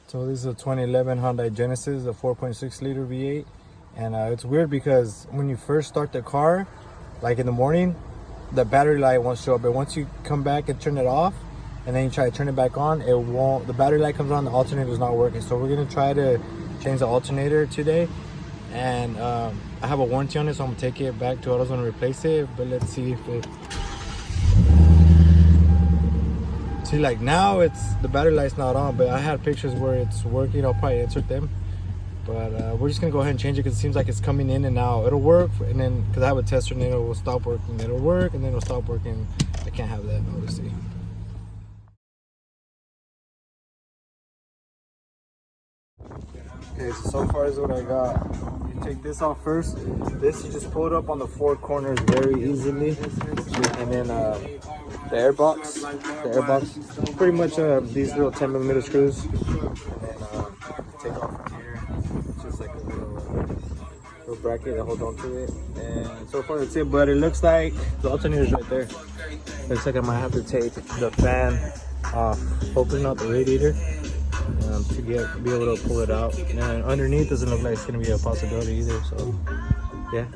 So this is a 2011 Hyundai Genesis, a 4.6 liter V8. And it's weird because when you first start the car, like in the morning, the battery light won't show up. But once you come back and turn it off, and then you try to turn it back on, it won't. The battery light comes on, the alternator is not working. So we're gonna try to change the alternator today. And I have a warranty on it, so I'm gonna take it back to AutoZone and replace it. But let's see if it. See, like now it's the battery light's not on, but I had pictures where it's working. I'll probably insert them, but we're just gonna go ahead and change it because it seems like it's coming in and out. It'll work, and then because I have a tester and it will stop working. It'll work and then it'll stop working. I can't have that, obviously. Okay, so far is what I got. You take this off first. This you just pull it up on the four corners very easily, and then the airbox, pretty much these little 10mm screws, and then take off from here, just like a little bracket that holds on to it. And so far that's it, but it looks like the alternator's right there. Looks like I might have to take the fan off, open up the radiator to be able to pull it out. And underneath doesn't look like it's gonna be a possibility either, so yeah.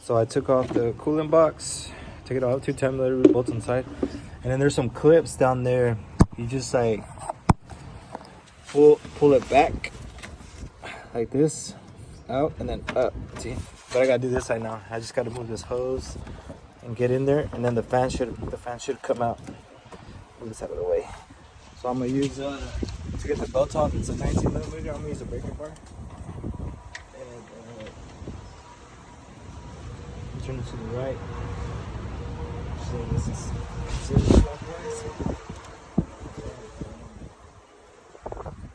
So I took off the coolant box, take it off, 2 10mm bolts inside, and then there's some clips down there. You just like pull it back like this, out and then up. See, but I gotta do this right now. I just gotta move this hose and get in there, and then the fan should come out. Move this out of the way. So I'm gonna use to get the belt off. It's a 19mm. I'm gonna use a breaker bar. And turn it to the right. So this is clockwise.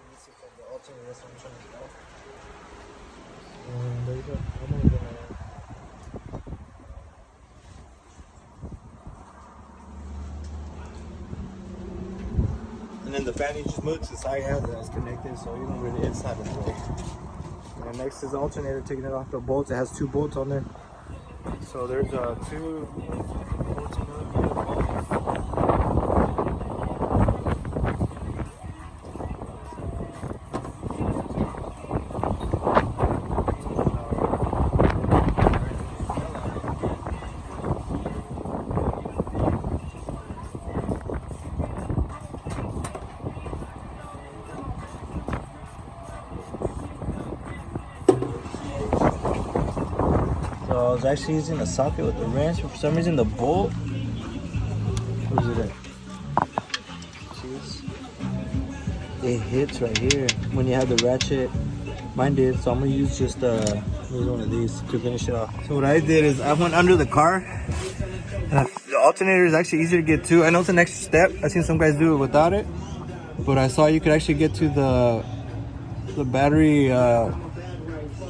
Let's see if the alternator is turn it off. And there you go. I'm gonna get and then the fan you just move to the side half that's connected, so you don't really, it's not in the way. And then next is the alternator, taking it off the bolts. It has 2 bolts on there. So there's 2 bolts in So I was actually using a socket with the wrench, but for some reason the bolt, where's it at? It hits right here when you have the ratchet. Mine did, so I'm gonna use just one of these to finish it off. So what I did is I went under the car, and the alternator is actually easier to get to. I know it's an extra step. I've seen some guys do it without it, but I saw you could actually get to the battery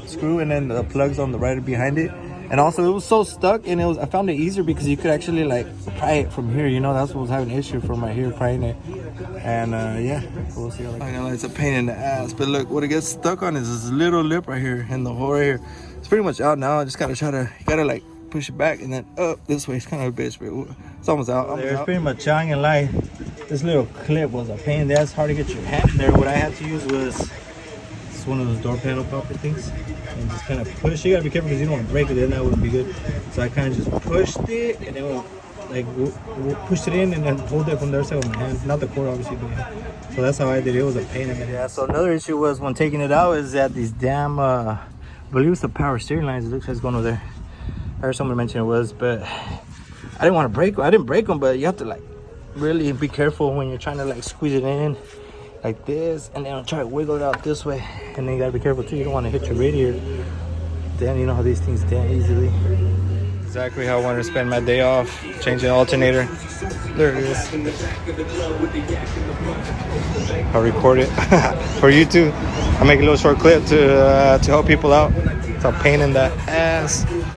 screw, and then the plugs on the right behind it. And also it was so stuck, and I found it easier because you could actually like pry it from here, you know. That's what was having an issue from right here, prying it. And yeah, so we'll see how that goes. It's a pain in the ass, but look, what it gets stuck on is this little lip right here, and the hole right here. It's pretty much out now. I just you gotta like push it back and then up this way. It's kind of a bitch, but it's almost out. It's pretty much out. In line. This little clip was a pain in the ass. Hard to get your hand in there. What I had to use was one of those door panel popper things, and just kind of push. You gotta be careful because you don't want to break it, then that wouldn't be good. So I kind of just pushed it, and then pushed it in, and then hold it from the other side with my hand, not the cord obviously, but yeah. So that's how I did it. It was a pain in the ass. Yeah, so another issue was when taking it out is that these damn I believe it's the power steering lines. It looks like it's going over there. I heard someone mention it was, but I didn't want to break them. I didn't break them, but you have to like really be careful when you're trying to like squeeze it in like this, and then try to wiggle it out this way. And then you gotta be careful too, you don't want to hit your radiator. Then you know how these things dent easily. Exactly how I wanted to spend my day off, change the alternator. There it is. I'll record it for YouTube. I'll make a little short clip to help people out. It's a pain in the ass.